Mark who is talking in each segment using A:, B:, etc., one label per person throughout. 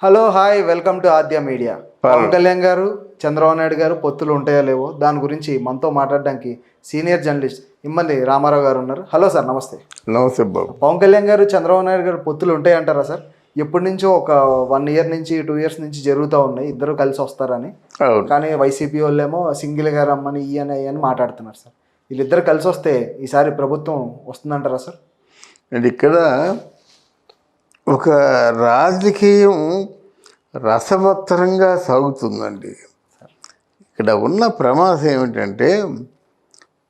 A: Hello hi welcome to Aadya media. Pavan Kalyan గారు చంద్రబాబు నాయుడు గారు పొత్తులు ఉంటాయో లేవో దాని గురించి మనతో మాట్లాడడానికి సీనియర్ జర్నలిస్ట్ ఇమ్మంది రామారావు గారు ఉన్నారు. హలో సార్, నమస్తే.
B: నమస్తే బాబు.
A: పవన్ కళ్యాణ్ గారు చంద్రబాబు నాయుడు గారు పొత్తులు ఉంటాయంటారా సార్? ఎప్పటి నుంచో ఒక 1 year నుంచి 2 years నుంచి జరుగుతూ ఉన్నాయి, ఇద్దరు కలిసి వస్తారని. కానీ వైసీపీ వాళ్ళేమో సింగిల్గా రమ్మని అని మాట్లాడుతున్నారు సార్. వీళ్ళిద్దరు కలిసి వస్తే ఈసారి ప్రభుత్వం వస్తుందంటారా సార్?
B: అండ్ ఇక్కడ ఒక రాజకీయం రసవత్తరంగా సాగుతుందండి. ఇక్కడ ఉన్న ప్రమాదం ఏమిటంటే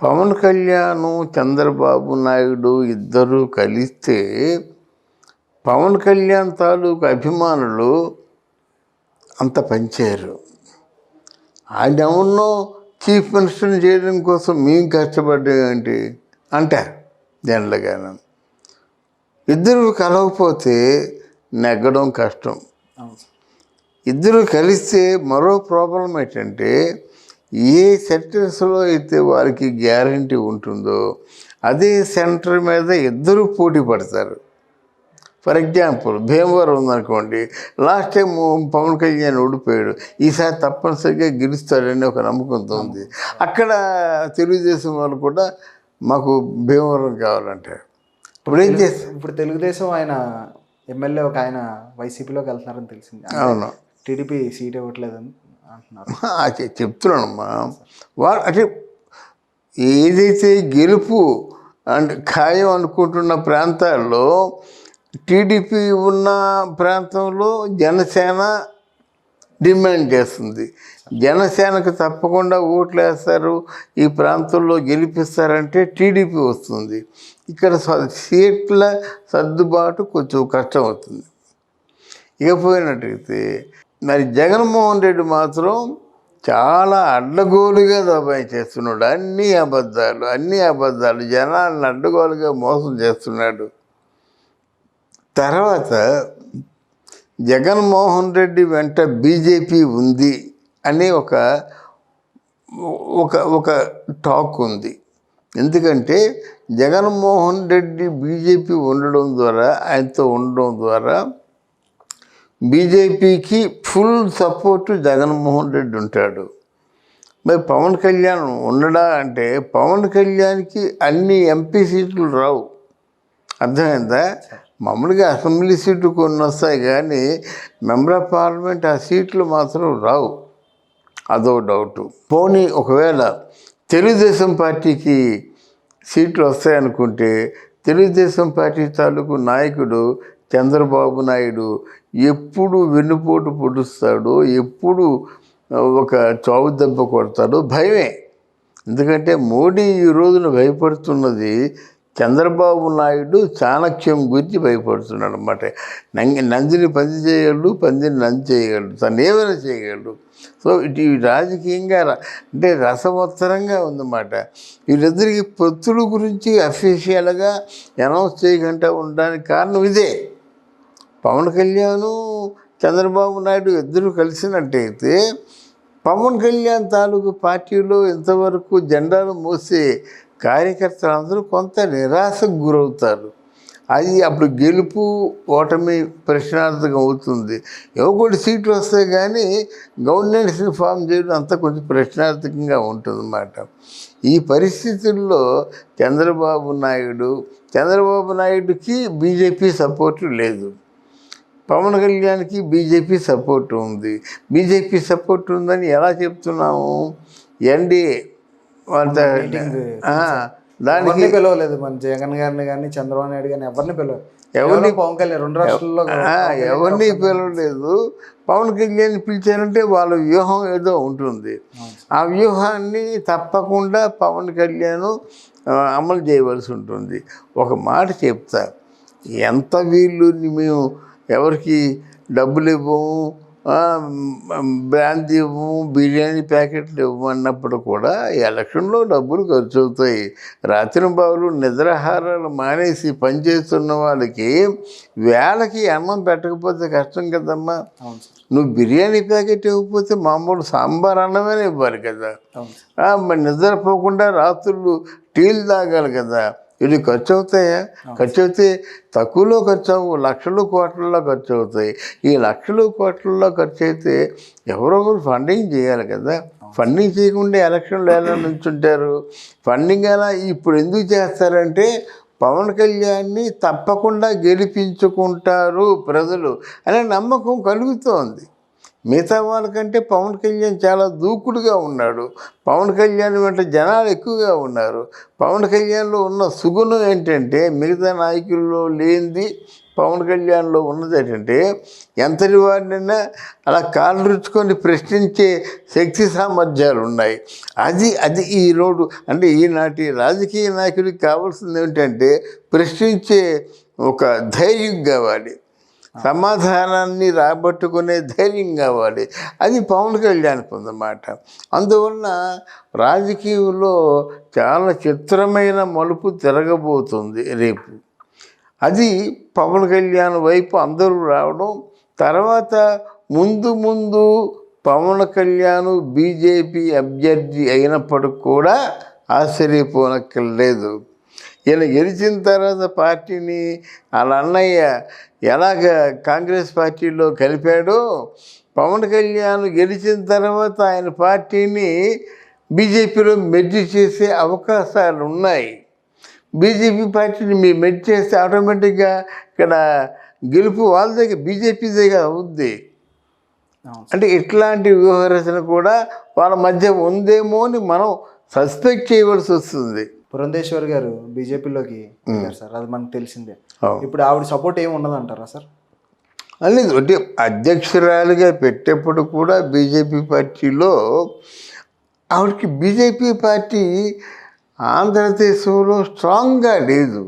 B: పవన్ కళ్యాణ్ చంద్రబాబు నాయుడు ఇద్దరు కలిస్తే పవన్ కళ్యాణ్ తాలూకు అభిమానులు అంత పనిచేయరు. ఆయన ఎవరినో చీఫ్ మినిస్టర్ని చేయడం కోసం మేము కష్టపడ్డామేంటి అంటారు జనరల్గాను. ఇద్దరు కలవకపోతే నెగ్గడం కష్టం. ఇద్దరు కలిస్తే మరో ప్రాబ్లం ఏంటంటే ఏ సెంటర్స్లో అయితే వారికి గ్యారంటీ ఉంటుందో అదే సెంటర్ మీద ఇద్దరు పోటీ పడతారు. ఫర్ ఎగ్జాంపుల్ భీమవరం ఉందనుకోండి, లాస్ట్ టైం పవన్ కళ్యాణ్ ఓడిపోయాడు, ఈసారి తప్పనిసరిగా గెలుస్తాడని ఒక నమ్మకంతో ఉంది. అక్కడ తెలుగుదేశం వాళ్ళు కూడా మాకు భీమవరం కావాలంటారు. ఇప్పుడు ఏం చేస్తారు?
A: ఇప్పుడు తెలుగుదేశం ఆయన ఎమ్మెల్యే ఒక ఆయన వైసీపీలోకి వెళ్తున్నారని తెలిసింది.
B: అవును,
A: టీడీపీ సీట్ ఇవ్వట్లేదని అంటున్నారు.
B: చెప్తున్నానమ్మా. వాళ్ళు అంటే ఏదైతే గెలుపు అండ్ ఖాయం అనుకుంటున్న ప్రాంతాల్లో టీడీపీ ఉన్న ప్రాంతంలో జనసేన డిమాండ్ చేస్తుంది. జనసేనకు తప్పకుండా ఓట్లు వేస్తారు, ఈ ప్రాంతంలో గెలిపిస్తారంటే టీడీపీ వస్తుంది. ఇక్కడ సీట్ల సర్దుబాటు కొంచెం కష్టం అవుతుంది. ఇకపోయినట్టయితే మరి జగన్మోహన్ రెడ్డి మాత్రం చాలా అడ్డగోలుగా దబాయించేస్తున్నాడు. అన్ని అబద్ధాలు జనాలను అడ్డగోలుగా మోసం చేస్తున్నాడు. తర్వాత జగన్మోహన్ రెడ్డి వెంట బీజేపీ ఉంది అనే ఒక టాక్ ఉంది. ఎందుకంటే జగన్మోహన్ రెడ్డి బీజేపీ ఉండడం ద్వారా, ఆయనతో ఉండడం ద్వారా బీజేపీకి ఫుల్ సపోర్టు జగన్మోహన్ రెడ్డి ఉంటాడు. మరి పవన్ కళ్యాణ్ ఉండడా అంటే పవన్ కళ్యాణ్కి అన్ని ఎంపీ సీట్లు రావు. అర్థమైందా? మామూలుగా అసెంబ్లీ సీట్లు కొన్ని వస్తాయి, కానీ మెంబర్ ఆఫ్ పార్లమెంట్ ఆ సీట్లు మాత్రం రావు. అదో డౌటు. పోనీ ఒకవేళ తెలుగుదేశం పార్టీకి సీట్లు వస్తాయనుకుంటే తెలుగుదేశం పార్టీ తాలూకు నాయకుడు చంద్రబాబు నాయుడు ఎప్పుడు వెన్నుపోటు పొడుస్తాడో, ఎప్పుడు ఒక చావు దెబ్బ కొడతాడో భయమే. ఎందుకంటే మోడీ ఈ రోజున భయపడుతున్నది చంద్రబాబు నాయుడు చాణక్యం గురించి భయపడుతున్నాడు అన్నమాట. నందిని పంది చేయగలడు, పందిని నంది చేయగలడు, తను ఏమైనా చేయగలడు. సో ఇటు రాజకీయంగా అంటే రసవత్తరంగా ఉందన్నమాట. వీళ్ళిద్దరికి పొత్తుల గురించి అఫీషియల్గా అనౌన్స్ చేయకుండా ఉండడానికి కారణం ఇదే. పవన్ కళ్యాణ్ చంద్రబాబు నాయుడు ఇద్దరు కలిసినట్టయితే పవన్ కళ్యాణ్ తాలూకు పార్టీలో ఇంతవరకు జెండాలు మోసే కార్యకర్తలందరూ కొంత నిరాశకు గురవుతారు. అది అప్పుడు గెలుపు ఓటమి ప్రశ్నార్థకం అవుతుంది. కొన్ని సీట్లు వస్తాయి, కానీ గవర్నెన్స్ని ఫామ్ చేయడం అంతా కొంచెం ప్రశ్నార్థకంగా ఉంటుందన్నమాట. ఈ పరిస్థితుల్లో చంద్రబాబు నాయుడుకి బీజేపీ సపోర్టు లేదు, పవన్ కళ్యాణ్కి బీజేపీ సపోర్టు ఉంది. బీజేపీ సపోర్టు ఉందని ఎలా చెప్తున్నాము? ఎన్డీఏ
A: దానికి పిలవలేదు. మన జగన్ గారిని కానీ చంద్రబాబు నాయుడు కానీ ఎవరిని పిలవలేదు. ఎవరిని పవన్ కళ్యాణ్ 2 రాష్ట్రాల్లో
B: ఎవరిని పిలవలేదు. పవన్ కళ్యాణ్ పిలిచారంటే వాళ్ళ వ్యూహం ఏదో ఉంటుంది. ఆ వ్యూహాన్ని తప్పకుండా పవన్ కళ్యాణ్ అమలు చేయవలసి ఉంటుంది. ఒక మాట చెప్తా, ఎంత వీళ్ళు మేము ఎవరికి డబ్బులు ఇవ్వము, బ్రాంతి ఇవ్వము, బిర్యానీ ప్యాకెట్లు ఇవ్వమన్నప్పుడు కూడా ఎలక్షన్లో డబ్బులు ఖర్చు అవుతాయి. రాత్రింబావులు నిద్రాహారాలు మానేసి పనిచేస్తున్న వాళ్ళకి వేళకి అన్నం పెట్టకపోతే కష్టం కదమ్మా. నువ్వు బిర్యానీ ప్యాకెట్ ఇవ్వకపోతే మామూలు సాంబార్ అన్నమే ఇవ్వాలి కదా. మరి నిద్రపోకుండా రాత్రులు టీలు తాగాలి కదా. ఇది ఖర్చు అవుతాయా? ఖర్చు అయితే తక్కువలో ఖర్చు అవ్వు, లక్షలు కోట్లలో ఖర్చు అవుతాయి. ఈ లక్షలు కోట్లలో ఖర్చు అయితే ఎవరో ఒకరు ఫండింగ్ చేయాలి కదా. ఫండింగ్ చేయకుండా ఎలక్షన్లు ఎలా నుంచుంటారు? ఫండింగ్ ఎలా ఇప్పుడు ఎందుకు చేస్తారంటే పవన్ కళ్యాణ్ని తప్పకుండా గెలిపించుకుంటారు ప్రజలు అనే నమ్మకం కలుగుతోంది. మిగతా వాళ్ళకంటే పవన్ కళ్యాణ్ చాలా దూకుడుగా ఉన్నాడు. పవన్ కళ్యాణ్ వెంట జనాలు ఎక్కువగా ఉన్నారు. పవన్ కళ్యాణ్లో ఉన్న సుగుణం ఏంటంటే మిగతా నాయకుల్లో లేనిది పవన్ కళ్యాణ్లో ఉన్నది ఏంటంటే ఎంతటి వాడినైనా అలా కాళ్ళు రుచుకొని ప్రశ్నించే శక్తి సామర్థ్యాలు ఉన్నాయి. అది ఈరోజు అంటే ఈనాటి రాజకీయ నాయకుడికి కావాల్సింది ఏమిటంటే ప్రశ్నించే ఒక ధైర్యం కావాలి, సమాధానాన్ని రాబట్టుకునే ధైర్యం కావాలి. అది పవన్ కళ్యాణ్కి ఉందన్నమాట. అందువలన రాజకీయంలో చాలా చిత్రమైన మలుపు తిరగబోతుంది రేపు. అది పవన్ కళ్యాణ్ వైపు అందరూ రావడం. తర్వాత ముందు పవన్ కళ్యాణ్ బీజేపీ అభ్యర్థి అయినప్పటికి కూడా ఆశ్చర్యపోనక్కర్లేదు. ఈయన గెలిచిన తర్వాత పార్టీని వాళ్ళ అన్నయ్య ఎలాగ కాంగ్రెస్ పార్టీలో కలిపాడో పవన్ కళ్యాణ్ గెలిచిన తర్వాత ఆయన పార్టీని బీజేపీలో మెర్జ్ చేసే అవకాశాలు ఉన్నాయి. బీజేపీ పార్టీని మీరు మెర్జ్ చేస్తే ఆటోమేటిక్గా ఇక్కడ గెలుపు వాళ్ళ దగ్గర బీజేపీ దగ్గర అవుద్ది. అంటే ఇట్లాంటి వ్యూహరచన కూడా వాళ్ళ మధ్య ఉందేమో అని మనం సస్పెక్ట్ చేయవలసి వస్తుంది.
A: పురంధేశ్వర్ గారు బీజేపీలోకి సార్, అది మనకు తెలిసిందే. ఇప్పుడు ఆవిడ సపోర్ట్ ఏమి ఉండదంటారా సార్?
B: లేదు, అంటే అధ్యక్షురాలుగా పెట్టేప్పుడు కూడా బీజేపీ పార్టీలో ఆవిడకి బీజేపీ పార్టీ ఆంధ్రదేశంలో స్ట్రాంగ్గా లేదు.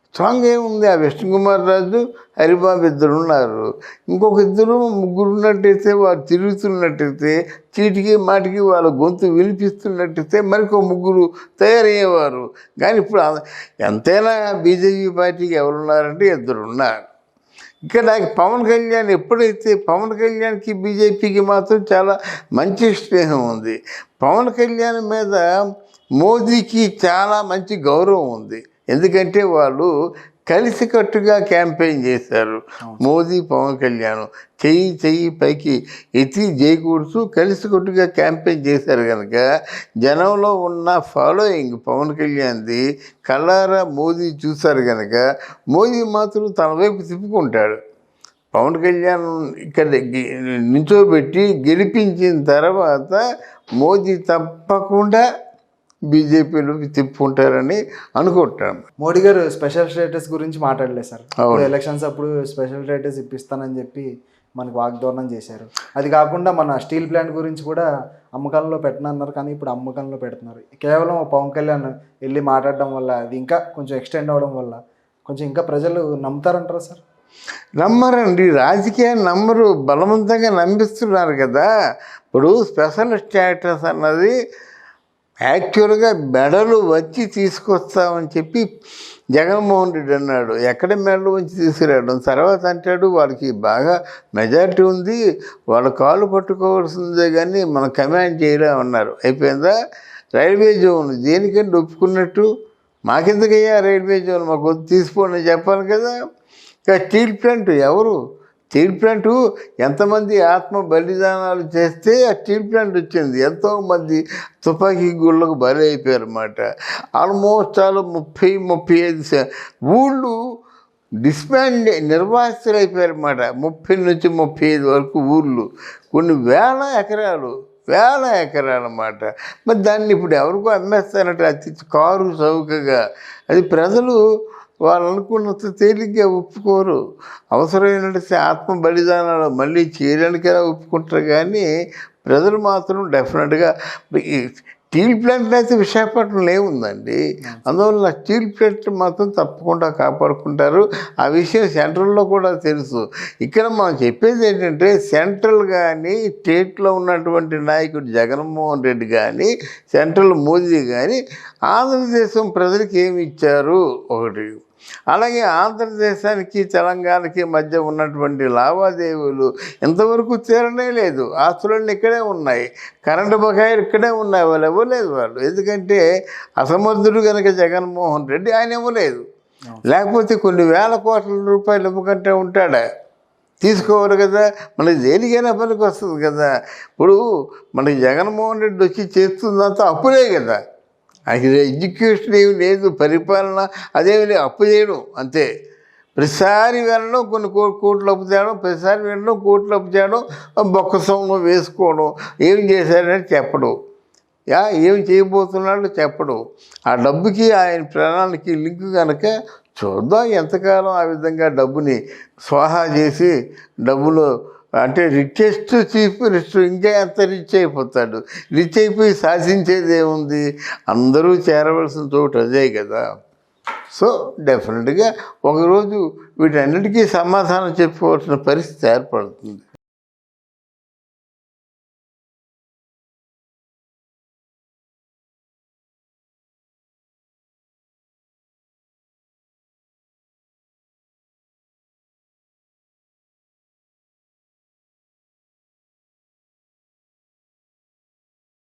B: స్ట్రాంగ్ ఏముంది? ఆ విష్ణుకుమార్ రాజు, హరిబాబు ఇద్దరు ఉన్నారు. ఇంకొక ముగ్గురు ఉన్నట్టయితే, వారు తిరుగుతున్నట్టయితే, చీటికి మాటికి వాళ్ళ గొంతు వినిపిస్తున్నట్టయితే మరికొ ముగ్గురు తయారయ్యేవారు. కానీ ఇప్పుడు ఎంతైనా బీజేపీ పార్టీకి ఎవరున్నారంటే ఇద్దరు ఉన్నారు. ఇక్కడ పవన్ కళ్యాణ్ ఎప్పుడైతే పవన్ కళ్యాణ్కి బీజేపీకి మాత్రం చాలా మంచి స్నేహం ఉంది. పవన్ కళ్యాణ్ మీద మోదీకి చాలా మంచి గౌరవం ఉంది. ఎందుకంటే వాళ్ళు కలిసికట్టుగా క్యాంపెయిన్ చేశారు. మోదీ పవన్ కళ్యాణ్ చెయ్యి పైకి ఎత్తి చేయకూడుతూ కలిసికట్టుగా క్యాంపెయిన్ చేశారు కనుక జనంలో ఉన్న ఫాలోయింగ్ పవన్ కళ్యాణ్ది కళ్ళారా మోదీ చూశారు కనుక మోదీ మాత్రం తన వైపు తిప్పుకుంటాడు. పవన్ కళ్యాణ్ ఇక్కడ నించోబెట్టి గెలిపించిన తర్వాత మోదీ తప్పకుండా బీజేపీలోకి తిప్పుకుంటారని అనుకుంటాను.
A: మోడీ గారు స్పెషల్ స్టేటస్ గురించి మాట్లాడలేదు సార్. ఎలక్షన్స్ అప్పుడు స్పెషల్ స్టేటస్ ఇప్పిస్తానని చెప్పి మనకు వాగ్దానం చేశారు. అది కాకుండా మన స్టీల్ ప్లాంట్ గురించి కూడా అమ్మకాలంలో పెట్టనన్నారు, కానీ ఇప్పుడు అమ్మకాలంలో పెడుతున్నారు. కేవలం పవన్ కళ్యాణ్ వెళ్ళి మాట్లాడడం వల్ల అది ఇంకా కొంచెం ఎక్స్టెండ్ అవ్వడం వల్ల కొంచెం ఇంకా ప్రజలు నమ్ముతారంటారా సార్?
B: నమ్మరండి, రాజకీయాన్ని నమ్మరు, బలవంతంగా నమ్మిస్తున్నారు కదా. ఇప్పుడు స్పెషల్ స్టేటస్ అన్నది యాక్చువల్గా మెడలు వచ్చి తీసుకొస్తామని చెప్పి జగన్మోహన్ రెడ్డి అన్నాడు. ఎక్కడ మెడలు వచ్చి తీసుకురావడం? తర్వాత అంటాడు వాళ్ళకి బాగా మెజారిటీ ఉంది, వాళ్ళ కాళ్ళు పట్టుకోవాల్సిందే కానీ మనం కమాండ్ చేయలేమన్నారు. అయిపోయిందా? రైల్వే జోన్ దేనికంటే ఒప్పుకున్నట్టు, మాకెందుకయ్యా రైల్వే జోన్, మాకు తీసుకోండి చెప్పాలి కదా. ఇంకా స్టీల్ ప్లాంట్ ఎవరు? స్టీల్ ప్లాంట్ ఎంతమంది ఆత్మ బలిదానాలు చేస్తే ఆ స్టీల్ ప్లాంట్ వచ్చింది. ఎంతోమంది తుపాకీ గుళ్ళకు బలి అయిపోయారు అన్నమాట. ఆల్మోస్ట్ చాలా 30-35 ఊళ్ళు డిస్మాండ్ నిర్వాసితులు అయిపోయారు అన్నమాట. 30 నుంచి 35 వరకు ఊళ్ళు, కొన్ని వేల ఎకరాలు అన్నమాట. మరి దాన్ని ఇప్పుడు ఎవరికో అమ్మేస్తారంటే అతి కారు చౌకగా. అది ప్రజలు వాళ్ళు అనుకున్నంత తేలిగ్గా ఒప్పుకోరు. అవసరమైనట్టు ఆత్మ బలిదానాలు మళ్ళీ చేయడానికైనా ఒప్పుకుంటారు, కానీ ప్రజలు మాత్రం డెఫినెట్గా స్టీల్ ప్లాంట్ అయితే విశాఖపట్నంలో ఏముందండి. అందువల్ల స్టీల్ ప్లాంట్ మాత్రం తప్పకుండా కాపాడుకుంటారు. ఆ విషయం సెంట్రల్లో కూడా తెలుసు. ఇక్కడ మనం చెప్పేది ఏంటంటే సెంట్రల్ కానీ స్టేట్లో ఉన్నటువంటి నాయకుడు జగన్మోహన్ రెడ్డి కానీ సెంట్రల్ మోదీ కానీ ఆంధ్రదేశం ప్రజలకు ఏమి ఇచ్చారు? ఒకటి అలాగే ఆంధ్రదేశానికి తెలంగాణకి మధ్య ఉన్నటువంటి లావాదేవీలు ఇంతవరకు తీరనే లేదు. ఆస్తులన్నీ ఇక్కడే ఉన్నాయి, కరెంటు బకాయిలు ఇక్కడే ఉన్నాయి, వాళ్ళు ఇవ్వలేదు. వాళ్ళు ఎందుకంటే అసమర్థుడు కనుక జగన్మోహన్ రెడ్డి, ఆయన ఇవ్వలేదు. లేకపోతే కొన్ని వేల కోట్ల రూపాయలు ఇవ్వకంటే ఉంటాడా? తీసుకోవాలి కదా, మనకి దేనికైనా పనికి వస్తుంది కదా. ఇప్పుడు మనకి జగన్మోహన్ రెడ్డి వచ్చి చేస్తుందంతా అప్పులే కదా. అసలు ఎడ్యుకేషన్ ఏమి లేదు, పరిపాలన అదేమి లేదు, అప్పు చేయడం అంతే. ప్రతిసారి వెళ్ళడం కొన్ని కోట్లు అప్పు చేయడం, ప్రతిసారి వెళ్ళడం కోట్లు అప్పు చేయడం, బొక్కసంలో వేసుకోవడం, ఏం చేశారని చెప్పడం, ఏం చేయబోతున్నాడో చెప్పడం. ఆ డబ్బుకి ఆయన ప్రాణానికి లింక్ కనుక చూద్దాం ఎంతకాలం ఆ విధంగా డబ్బుని స్వాహా చేసి డబ్బులు అంటే రిచెస్ట్ చీఫ్ మినిస్టర్ ఇంకా ఎంత రిచ్ అయిపోతాడు. రిచ్ అయిపోయి శాసించేది ఏముంది? అందరూ చేరవలసిన చోటు అదే కదా. సో డెఫినెట్గా ఒకరోజు వీటన్నిటికీ సమాధానం చెప్పుకోవాల్సిన పరిస్థితి ఏర్పడుతుంది.